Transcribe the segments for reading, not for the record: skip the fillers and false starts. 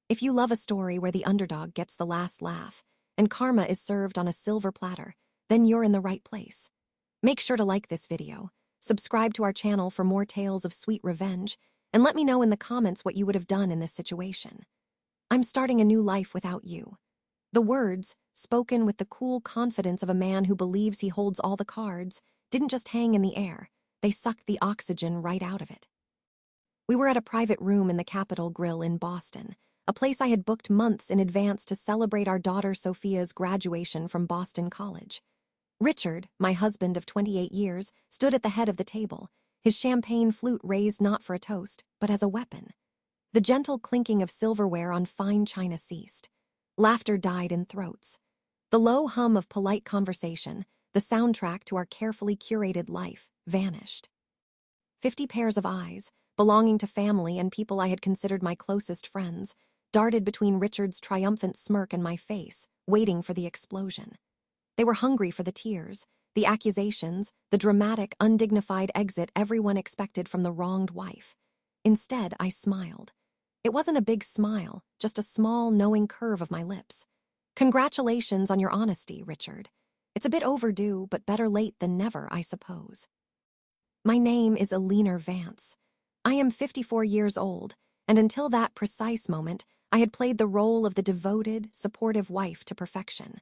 If you love a story where the underdog gets the last laugh and karma is served on a silver platter, then you're in the right place. Make sure to like this video, subscribe to our channel for more tales of sweet revenge, and let me know in the comments what you would have done in this situation. I'm starting a new life without you. The words, spoken with the cool confidence of a man who believes he holds all the cards, didn't just hang in the air, they sucked the oxygen right out of it. We were at a private room in the Capitol Grill in Boston, a place I had booked months in advance to celebrate our daughter Sophia's graduation from Boston College. Richard, my husband of 28 years, stood at the head of the table, his champagne flute raised not for a toast, but as a weapon. The gentle clinking of silverware on fine china ceased. Laughter died in throats. The low hum of polite conversation, the soundtrack to our carefully curated life, vanished. 50 pairs of eyes, belonging to family and people I had considered my closest friends, darted between Richard's triumphant smirk and my face, waiting for the explosion. They were hungry for the tears, the accusations, the dramatic, undignified exit everyone expected from the wronged wife. Instead, I smiled. It wasn't a big smile, just a small, knowing curve of my lips. Congratulations on your honesty, Richard. It's a bit overdue, but better late than never, I suppose. My name is Eleanor Vance. I am 54 years old, and until that precise moment, I had played the role of the devoted, supportive wife to perfection.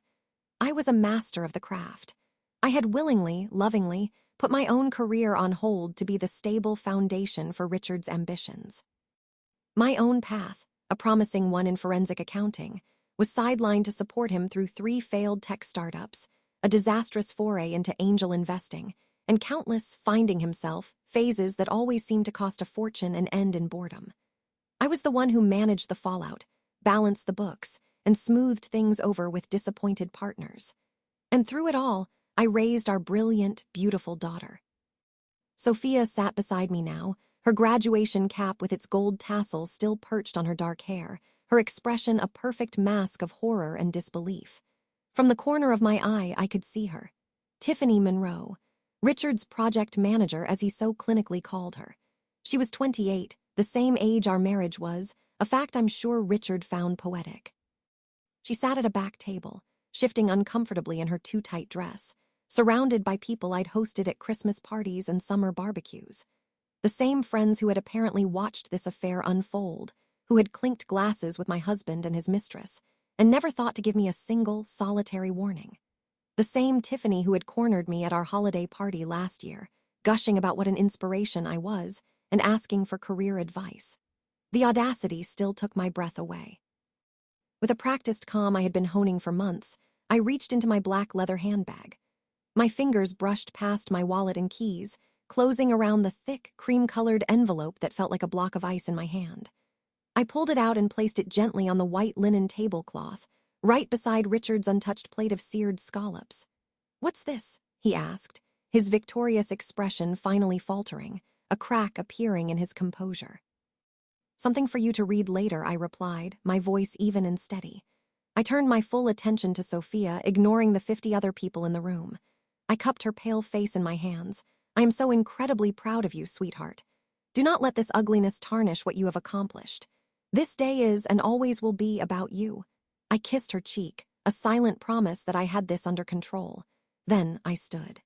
I was a master of the craft. I had willingly, lovingly, put my own career on hold to be the stable foundation for Richard's ambitions. My own path, a promising one in forensic accounting, was sidelined to support him through 3 failed tech startups, a disastrous foray into angel investing, and countless finding himself phases that always seemed to cost a fortune and end in boredom. I was the one who managed the fallout, balanced the books, and smoothed things over with disappointed partners. And through it all, I raised our brilliant, beautiful daughter. Sophia sat beside me now, her graduation cap with its gold tassels still perched on her dark hair, her expression a perfect mask of horror and disbelief. From the corner of my eye, I could see her. Tiffany Monroe, Richard's project manager as he so clinically called her. She was 28, the same age our marriage was, a fact I'm sure Richard found poetic. She sat at a back table, shifting uncomfortably in her too-tight dress, surrounded by people I'd hosted at Christmas parties and summer barbecues. The same friends who had apparently watched this affair unfold, who had clinked glasses with my husband and his mistress, and never thought to give me a single, solitary warning. The same Tiffany who had cornered me at our holiday party last year, gushing about what an inspiration I was, and asking for career advice. The audacity still took my breath away. With a practiced calm I had been honing for months, I reached into my black leather handbag. My fingers brushed past my wallet and keys, closing around the thick, cream-colored envelope that felt like a block of ice in my hand. I pulled it out and placed it gently on the white linen tablecloth, right beside Richard's untouched plate of seared scallops. "What's this?" he asked, his victorious expression finally faltering, a crack appearing in his composure. "Something for you to read later," I replied, my voice even and steady. I turned my full attention to Sophia, ignoring the 50 other people in the room. I cupped her pale face in my hands. "I am so incredibly proud of you, sweetheart. Do not let this ugliness tarnish what you have accomplished. This day is and always will be about you." I kissed her cheek, a silent promise that I had this under control. Then I stood.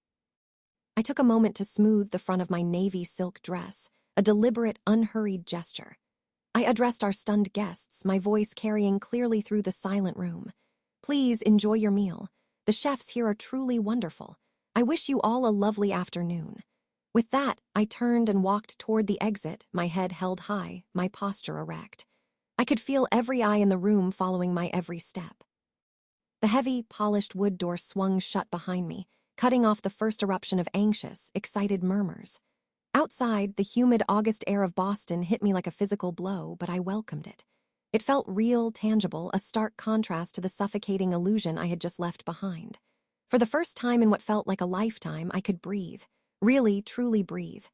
I took a moment to smooth the front of my navy silk dress, a deliberate, unhurried gesture. I addressed our stunned guests, my voice carrying clearly through the silent room. "Please enjoy your meal. The chefs here are truly wonderful. I wish you all a lovely afternoon." With that, I turned and walked toward the exit, my head held high, my posture erect. I could feel every eye in the room following my every step. The heavy, polished wood door swung shut behind me, cutting off the first eruption of anxious, excited murmurs. Outside, the humid August air of Boston hit me like a physical blow, but I welcomed it. It felt real, tangible, a stark contrast to the suffocating illusion I had just left behind. For the first time in what felt like a lifetime, I could breathe. Really, truly breathe.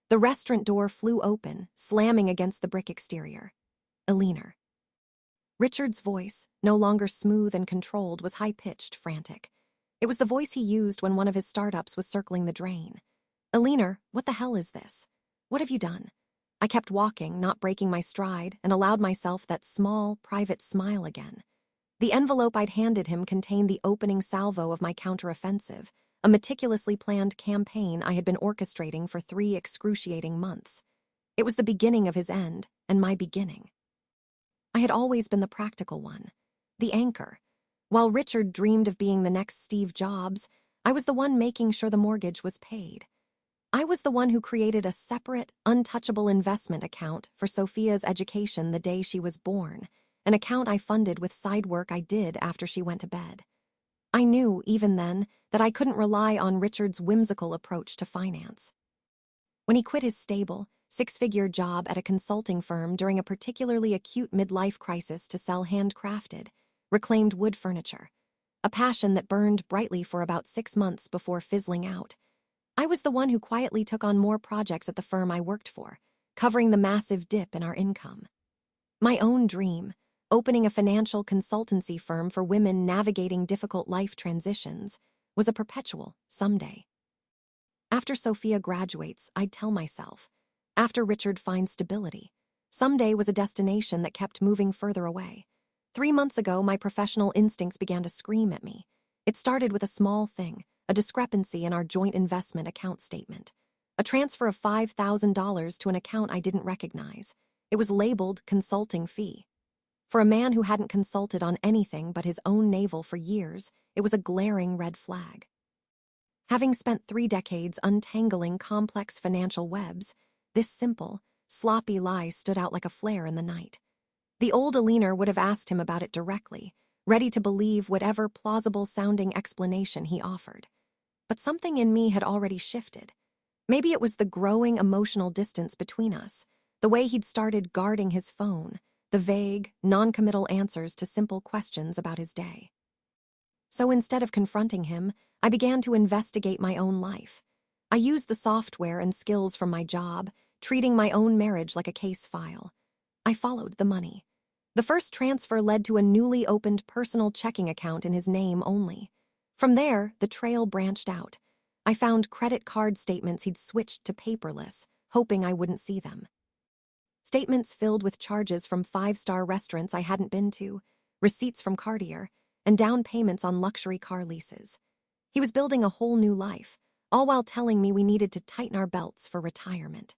The restaurant door flew open, slamming against the brick exterior. Eleanor. Richard's voice, no longer smooth and controlled, was high-pitched, frantic. It was the voice he used when one of his startups was circling the drain. "Eleanor, what the hell is this? What have you done?" I kept walking, not breaking my stride, and allowed myself that small, private smile again. The envelope I'd handed him contained the opening salvo of my counteroffensive, a meticulously planned campaign I had been orchestrating for 3 excruciating months. It was the beginning of his end, and my beginning. I had always been the practical one, the anchor. While Richard dreamed of being the next Steve Jobs, I was the one making sure the mortgage was paid. I was the one who created a separate, untouchable investment account for Sophia's education the day she was born, an account I funded with side work I did after she went to bed. I knew, even then, that I couldn't rely on Richard's whimsical approach to finance. When he quit his stable, 6-figure job at a consulting firm during a particularly acute midlife crisis to sell handcrafted, reclaimed wood furniture, a passion that burned brightly for about 6 months before fizzling out, I was the one who quietly took on more projects at the firm I worked for, covering the massive dip in our income. My own dream, opening a financial consultancy firm for women navigating difficult life transitions, was a perpetual someday. After Sophia graduates, I'd tell myself. After Richard finds stability. Someday was a destination that kept moving further away. 3 months ago, my professional instincts began to scream at me. It started with a small thing, a discrepancy in our joint investment account statement. A transfer of $5,000 to an account I didn't recognize. It was labeled consulting fee. For a man who hadn't consulted on anything but his own navel for years, it was a glaring red flag. Having spent 3 decades untangling complex financial webs, this simple, sloppy lie stood out like a flare in the night. The old Eleanor would have asked him about it directly, ready to believe whatever plausible-sounding explanation he offered. But something in me had already shifted. Maybe it was the growing emotional distance between us, the way he'd started guarding his phone, the vague, non-committal answers to simple questions about his day. So instead of confronting him, I began to investigate my own life. I used the software and skills from my job, treating my own marriage like a case file. I followed the money. The first transfer led to a newly opened personal checking account in his name only. From there, the trail branched out. I found credit card statements he'd switched to paperless, hoping I wouldn't see them. Statements filled with charges from 5-star restaurants I hadn't been to, receipts from Cartier, and down payments on luxury car leases. He was building a whole new life, all while telling me we needed to tighten our belts for retirement.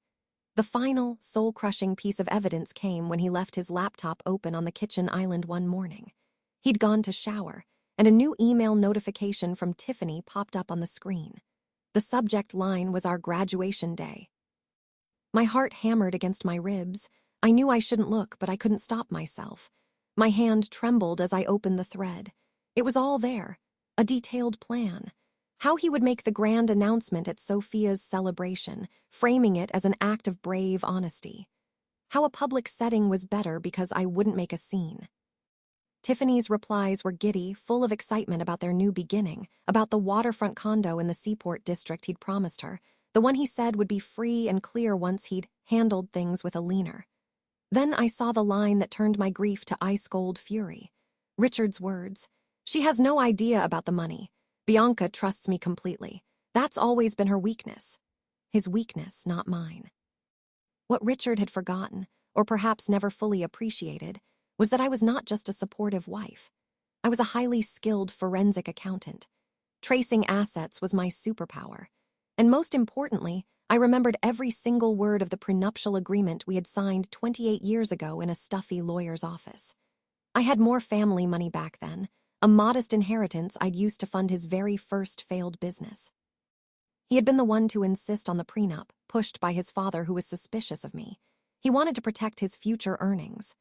The final, soul-crushing piece of evidence came when he left his laptop open on the kitchen island one morning. He'd gone to shower, and a new email notification from Tiffany popped up on the screen. The subject line was our graduation day. My heart hammered against my ribs. I knew I shouldn't look, but I couldn't stop myself. My hand trembled as I opened the thread. It was all there, a detailed plan. How he would make the grand announcement at Sophia's celebration, framing it as an act of brave honesty. How a public setting was better because I wouldn't make a scene. Tiffany's replies were giddy, full of excitement about their new beginning, about the waterfront condo in the Seaport district he'd promised her, the one he said would be free and clear once he'd handled things with Eleanor. Then I saw the line that turned my grief to ice-cold fury. Richard's words. She has no idea about the money. Bianca trusts me completely. That's always been her weakness. His weakness, not mine. What Richard had forgotten, or perhaps never fully appreciated, was that I was not just a supportive wife. I was a highly skilled forensic accountant. Tracing assets was my superpower. And most importantly, I remembered every single word of the prenuptial agreement we had signed 28 years ago in a stuffy lawyer's office. I had more family money back then, a modest inheritance I'd used to fund his very first failed business. He had been the one to insist on the prenup, pushed by his father who was suspicious of me. He wanted to protect his future earnings.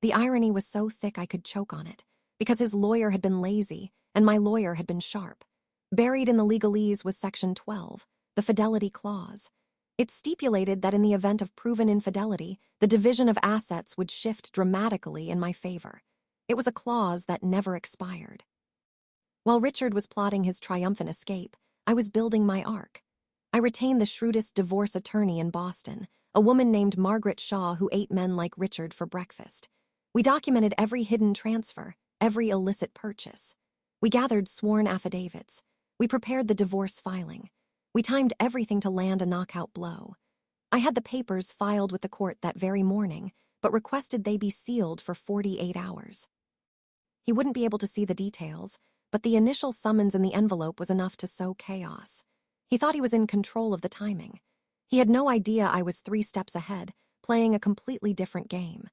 The irony was so thick I could choke on it, because his lawyer had been lazy and my lawyer had been sharp. Buried in the legalese was Section 12, the fidelity clause. It stipulated that in the event of proven infidelity, the division of assets would shift dramatically in my favor. It was a clause that never expired. While Richard was plotting his triumphant escape, I was building my arc. I retained the shrewdest divorce attorney in Boston, a woman named Margaret Shaw who ate men like Richard for breakfast. We documented every hidden transfer, every illicit purchase. We gathered sworn affidavits. We prepared the divorce filing. We timed everything to land a knockout blow. I had the papers filed with the court that very morning, but requested they be sealed for 48 hours. He wouldn't be able to see the details, but the initial summons in the envelope was enough to sow chaos. He thought he was in control of the timing. He had no idea I was 3 steps ahead, playing a completely different game.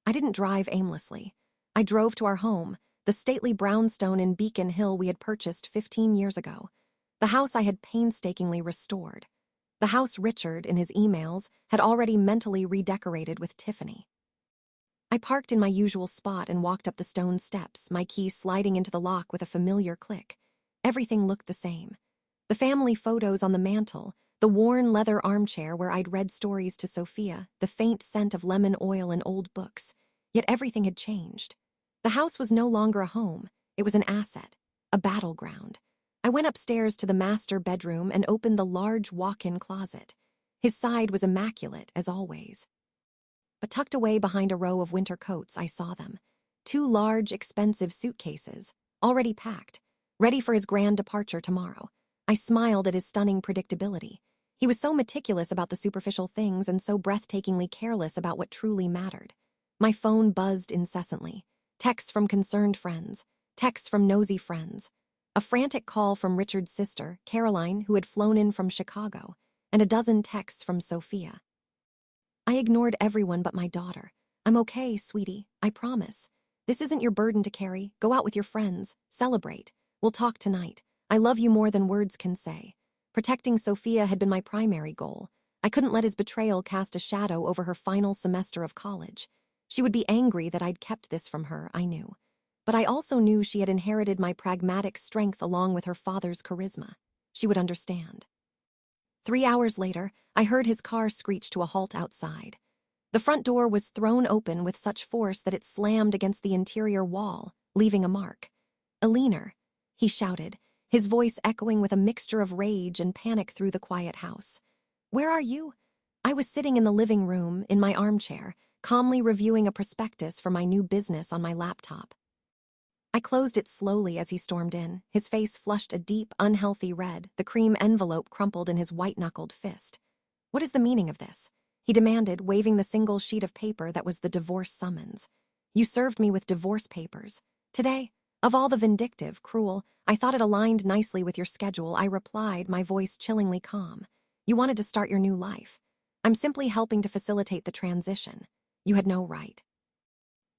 I didn't drive aimlessly. I drove to our home, the stately brownstone in Beacon Hill we had purchased 15 years ago, the house I had painstakingly restored. The house Richard, in his emails, had already mentally redecorated with Tiffany. I parked in my usual spot and walked up the stone steps, my key sliding into the lock with a familiar click. Everything looked the same. The family photos on the mantel, the worn leather armchair where I'd read stories to Sophia, the faint scent of lemon oil in old books. Yet everything had changed. The house was no longer a home. It was an asset, a battleground. I went upstairs to the master bedroom and opened the large walk-in closet. His side was immaculate, as always. But tucked away behind a row of winter coats, I saw them. 2 large, expensive suitcases, already packed, ready for his grand departure tomorrow. I smiled at his stunning predictability. He was so meticulous about the superficial things and so breathtakingly careless about what truly mattered. My phone buzzed incessantly. Texts from concerned friends, texts from nosy friends, a frantic call from Richard's sister, Caroline, who had flown in from Chicago, and a dozen texts from Sophia. I ignored everyone but my daughter. "I'm okay, sweetie, I promise. This isn't your burden to carry. Go out with your friends. Celebrate. We'll talk tonight. I love you more than words can say." Protecting Sophia had been my primary goal. I couldn't let his betrayal cast a shadow over her final semester of college. She would be angry that I'd kept this from her, I knew. But I also knew she had inherited my pragmatic strength along with her father's charisma. She would understand. 3 hours later, I heard his car screech to a halt outside. The front door was thrown open with such force that it slammed against the interior wall, leaving a mark. "Eleanor," he shouted, his voice echoing with a mixture of rage and panic through the quiet house. "Where are you?" I was sitting in the living room, in my armchair, calmly reviewing a prospectus for my new business on my laptop. I closed it slowly as he stormed in, his face flushed a deep, unhealthy red, the cream envelope crumpled in his white-knuckled fist. "What is the meaning of this?" he demanded, waving the single sheet of paper that was the divorce summons. "You served me with divorce papers. Today, of all the vindictive, cruel, I thought it aligned nicely with your schedule," I replied, my voice chillingly calm. "You wanted to start your new life. I'm simply helping to facilitate the transition. You had no right."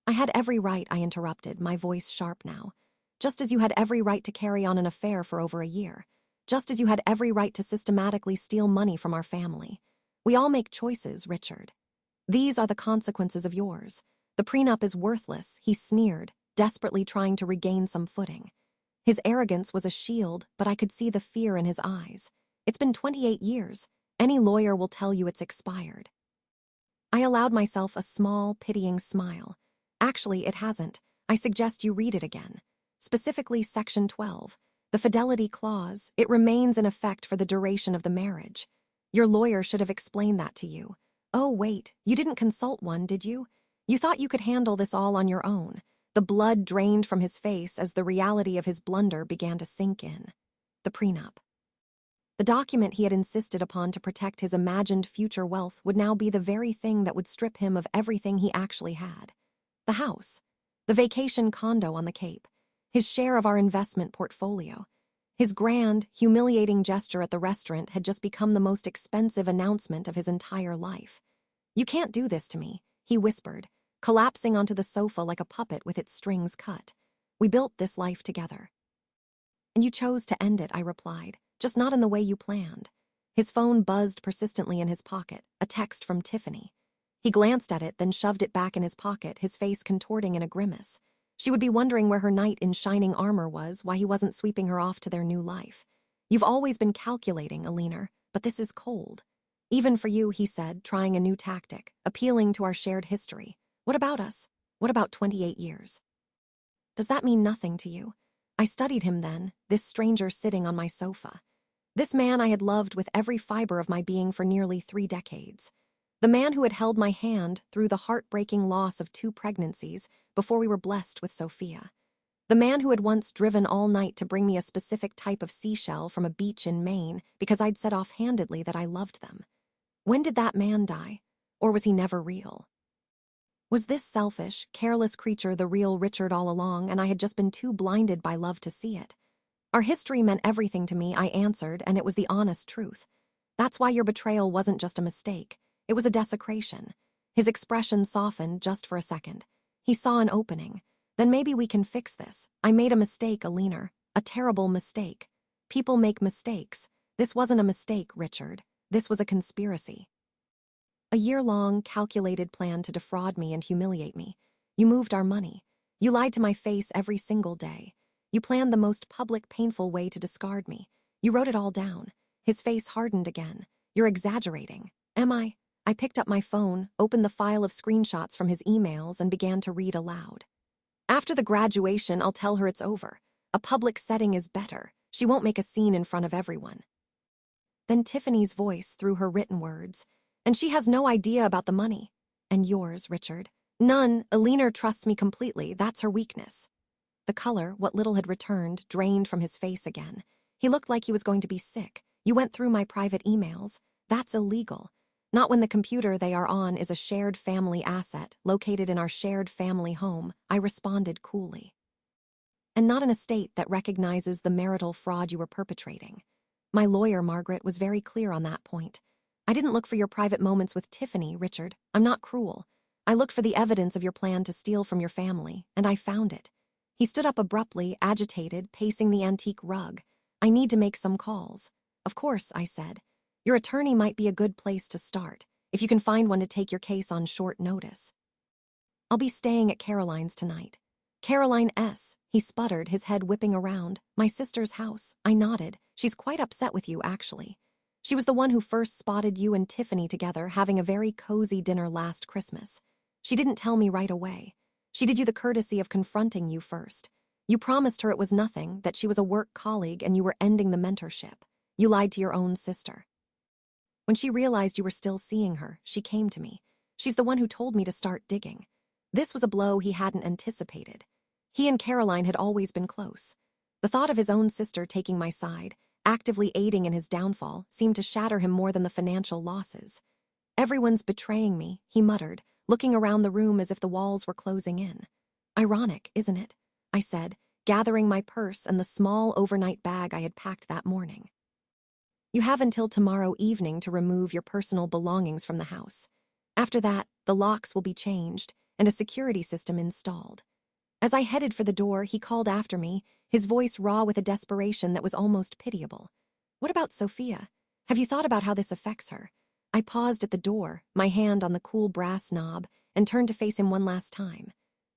"I had every right," I interrupted, my voice sharp now. "Just as you had every right to carry on an affair for over a year. Just as you had every right to systematically steal money from our family. We all make choices, Richard. These are the consequences of yours. The prenup is worthless," he sneered, desperately trying to regain some footing. His arrogance was a shield, but I could see the fear in his eyes. "It's been 28 years. Any lawyer will tell you it's expired." I allowed myself a small, pitying smile. "Actually, it hasn't. I suggest you read it again. Specifically Section 12. The fidelity clause. It remains in effect for the duration of the marriage. Your lawyer should have explained that to you." "Oh, wait, you didn't consult one, did you? You thought you could handle this all on your own." The blood drained from his face as the reality of his blunder began to sink in. The prenup. The document he had insisted upon to protect his imagined future wealth would now be the very thing that would strip him of everything he actually had. The house, the vacation condo on the Cape, his share of our investment portfolio. His grand, humiliating gesture at the restaurant had just become the most expensive announcement of his entire life. "You can't do this to me," he whispered, collapsing onto the sofa like a puppet with its strings cut. "We built this life together." "And you chose to end it," I replied, "just not in the way you planned." His phone buzzed persistently in his pocket, a text from Tiffany. He glanced at it, then shoved it back in his pocket, his face contorting in a grimace. She would be wondering where her knight in shining armor was, why he wasn't sweeping her off to their new life. "You've always been calculating, Eleanor, but this is cold. Even for you," he said, trying a new tactic, appealing to our shared history. "What about us? What about 28 years? Does that mean nothing to you?" I studied him then, this stranger sitting on my sofa. This man I had loved with every fiber of my being for nearly 3 decades. The man who had held my hand through the heartbreaking loss of 2 pregnancies before we were blessed with Sophia. The man who had once driven all night to bring me a specific type of seashell from a beach in Maine because I'd said offhandedly that I loved them. When did that man die? Or was he never real? Was this selfish, careless creature the real Richard all along, and I had just been too blinded by love to see it? Our history meant everything to me, I answered, and it was the honest truth. That's why your betrayal wasn't just a mistake. It was a desecration. His expression softened just for a second. He saw an opening. Then maybe we can fix this. I made a mistake, Eleanor. A terrible mistake. People make mistakes. This wasn't a mistake, Richard. This was a conspiracy. A year-long, calculated plan to defraud me and humiliate me. You moved our money. You lied to my face every single day. You planned the most public, painful way to discard me. You wrote it all down. His face hardened again. You're exaggerating. Am I? I picked up my phone, opened the file of screenshots from his emails, and began to read aloud. After the graduation, I'll tell her it's over. A public setting is better. She won't make a scene in front of everyone. Then Tiffany's voice through her written words. And she has no idea about the money. And yours, Richard. None. Eleanor trusts me completely. That's her weakness. The color, what little had returned, drained from his face again. He looked like he was going to be sick. You went through my private emails. That's illegal. Not when the computer they are on is a shared family asset, located in our shared family home, I responded coolly. And not in a state that recognizes the marital fraud you were perpetrating. My lawyer, Margaret, was very clear on that point. I didn't look for your private moments with Tiffany, Richard. I'm not cruel. I looked for the evidence of your plan to steal from your family, and I found it. He stood up abruptly, agitated, pacing the antique rug. I need to make some calls. Of course, I said. Your attorney might be a good place to start, if you can find one to take your case on short notice. I'll be staying at Caroline's tonight. Caroline S., he sputtered, his head whipping around. My sister's house. I nodded. She's quite upset with you, actually. She was the one who first spotted you and Tiffany together having a very cozy dinner last Christmas. She didn't tell me right away. She did you the courtesy of confronting you first. You promised her it was nothing, that she was a work colleague and you were ending the mentorship. You lied to your own sister. When she realized you were still seeing her, she came to me. She's the one who told me to start digging. This was a blow he hadn't anticipated. He and Caroline had always been close. The thought of his own sister taking my side, actively aiding in his downfall, seemed to shatter him more than the financial losses. Everyone's betraying me, he muttered, looking around the room as if the walls were closing in. Ironic, isn't it? I said, gathering my purse and the small overnight bag I had packed that morning. You have until tomorrow evening to remove your personal belongings from the house. After that, the locks will be changed and a security system installed. As I headed for the door, he called after me, his voice raw with a desperation that was almost pitiable. What about Sophia? Have you thought about how this affects her? I paused at the door, my hand on the cool brass knob, and turned to face him one last time.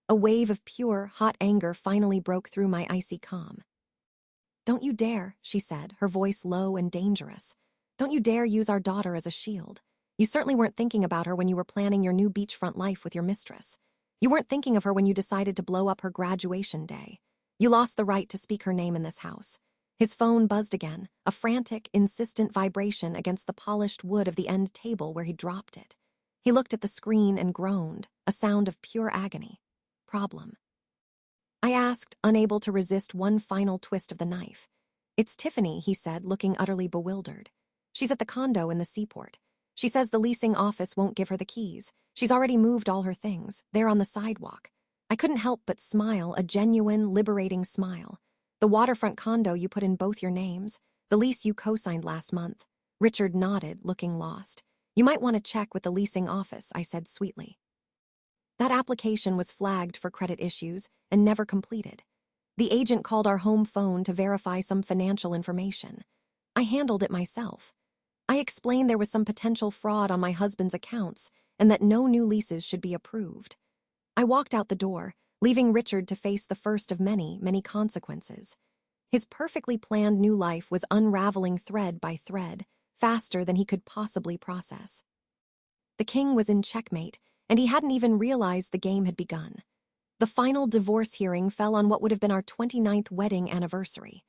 A wave of pure, hot anger finally broke through my icy calm. Don't you dare, she said, her voice low and dangerous. Don't you dare use our daughter as a shield. You certainly weren't thinking about her when you were planning your new beachfront life with your mistress. You weren't thinking of her when you decided to blow up her graduation day. You lost the right to speak her name in this house. His phone buzzed again, a frantic, insistent vibration against the polished wood of the end table where he dropped it. He looked at the screen and groaned, a sound of pure agony. Problem. I asked, unable to resist one final twist of the knife. It's Tiffany, he said, looking utterly bewildered. She's at the condo in the seaport. She says the leasing office won't give her the keys. She's already moved all her things. They're on the sidewalk. I couldn't help but smile, a genuine, liberating smile. The waterfront condo you put in both your names, the lease you co-signed last month. Richard nodded, looking lost. You might want to check with the leasing office, I said sweetly. That application was flagged for credit issues and never completed. The agent called our home phone to verify some financial information. I handled it myself. I explained there was some potential fraud on my husband's accounts and that no new leases should be approved. I walked out the door, leaving Richard to face the first of many, many consequences. His perfectly planned new life was unraveling thread by thread, faster than he could possibly process. The king was in checkmate, and he hadn't even realized the game had begun. The final divorce hearing fell on what would have been our 29th wedding anniversary.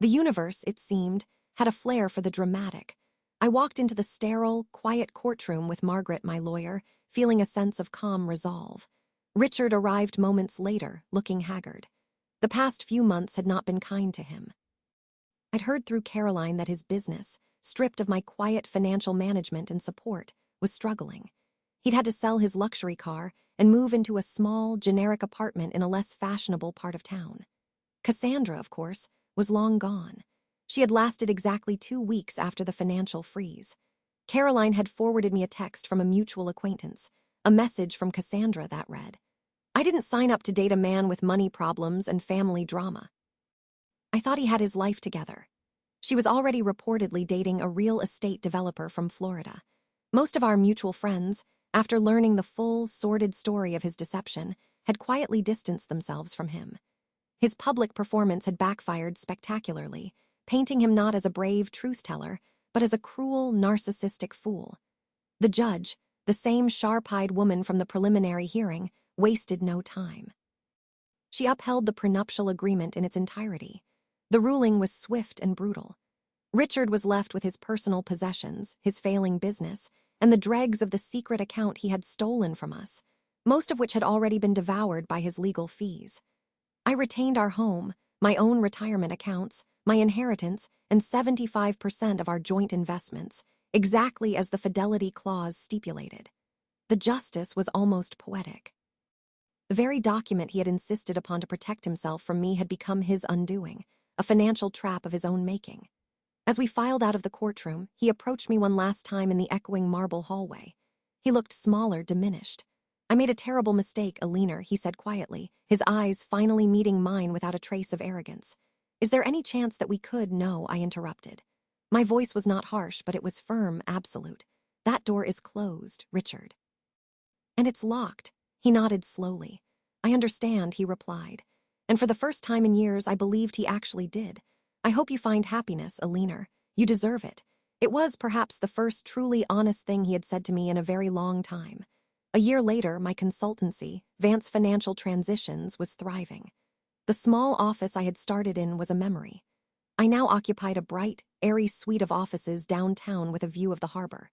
The universe, it seemed, had a flair for the dramatic. I walked into the sterile, quiet courtroom with Margaret, my lawyer, feeling a sense of calm resolve. Richard arrived moments later, looking haggard. The past few months had not been kind to him. I'd heard through Caroline that his business, stripped of my quiet financial management and support, was struggling. He'd had to sell his luxury car and move into a small, generic apartment in a less fashionable part of town. Cassandra, of course, was long gone. She had lasted exactly 2 weeks after the financial freeze. Caroline had forwarded me a text from a mutual acquaintance, a message from Cassandra that read, "I didn't sign up to date a man with money problems and family drama." I thought he had his life together. She was already reportedly dating a real estate developer from Florida. Most of our mutual friends, after learning the full, sordid story of his deception, had quietly distanced themselves from him. His public performance had backfired spectacularly, painting him not as a brave truth-teller, but as a cruel, narcissistic fool. The judge, the same sharp-eyed woman from the preliminary hearing, wasted no time. She upheld the prenuptial agreement in its entirety. The ruling was swift and brutal. Richard was left with his personal possessions, his failing business, and the dregs of the secret account he had stolen from us, most of which had already been devoured by his legal fees. I retained our home, my own retirement accounts, my inheritance, and 75% of our joint investments, exactly as the fidelity clause stipulated. The justice was almost poetic. The very document he had insisted upon to protect himself from me had become his undoing, a financial trap of his own making. As we filed out of the courtroom, he approached me one last time in the echoing marble hallway. He looked smaller, diminished. "I made a terrible mistake, Eleanor," he said quietly, his eyes finally meeting mine without a trace of arrogance. "Is there any chance that we could—" "No," I interrupted. My voice was not harsh, but it was firm, absolute. "That door is closed, Richard." "And it's locked." He nodded slowly. "I understand," he replied. And for the first time in years, I believed he actually did. "I hope you find happiness, Eleanor. You deserve it." It was perhaps the first truly honest thing he had said to me in a very long time. A year later, my consultancy, Vance Financial Transitions, was thriving. The small office I had started in was a memory. I now occupied a bright, airy suite of offices downtown with a view of the harbor.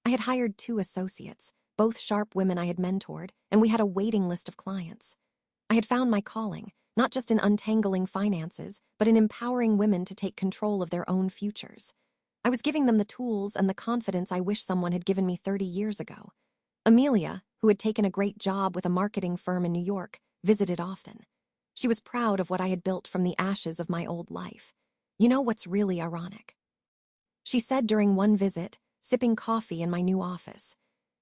I had hired 2 associates, both sharp women I had mentored, and we had a waiting list of clients. I had found my calling, not just in untangling finances, but in empowering women to take control of their own futures. I was giving them the tools and the confidence I wish someone had given me 30 years ago. Amelia, who had taken a great job with a marketing firm in New York, visited often. She was proud of what I had built from the ashes of my old life. "You know what's really ironic?" she said during one visit, sipping coffee in my new office.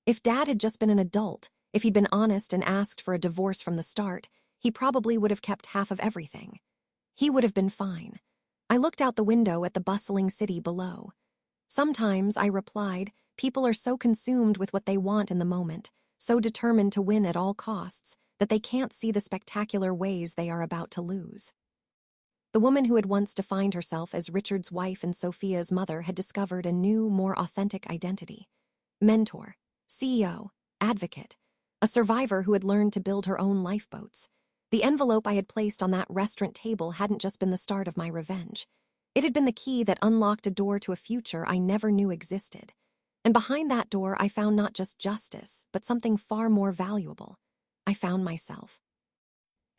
"If Dad had just been an adult, if he'd been honest and asked for a divorce from the start, he probably would have kept half of everything. He would have been fine." I looked out the window at the bustling city below. "Sometimes," I replied, "people are so consumed with what they want in the moment, so determined to win at all costs, that they can't see the spectacular ways they are about to lose." The woman who had once defined herself as Richard's wife and Sophia's mother had discovered a new, more authentic identity. Mentor, CEO, advocate, a survivor who had learned to build her own lifeboats. The envelope I had placed on that restaurant table hadn't just been the start of my revenge. It had been the key that unlocked a door to a future I never knew existed. And behind that door, I found not just justice, but something far more valuable. I found myself.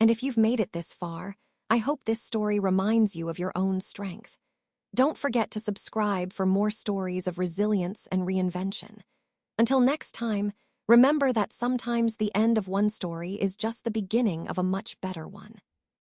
And if you've made it this far, I hope this story reminds you of your own strength. Don't forget to subscribe for more stories of resilience and reinvention. Until next time, remember that sometimes the end of one story is just the beginning of a much better one.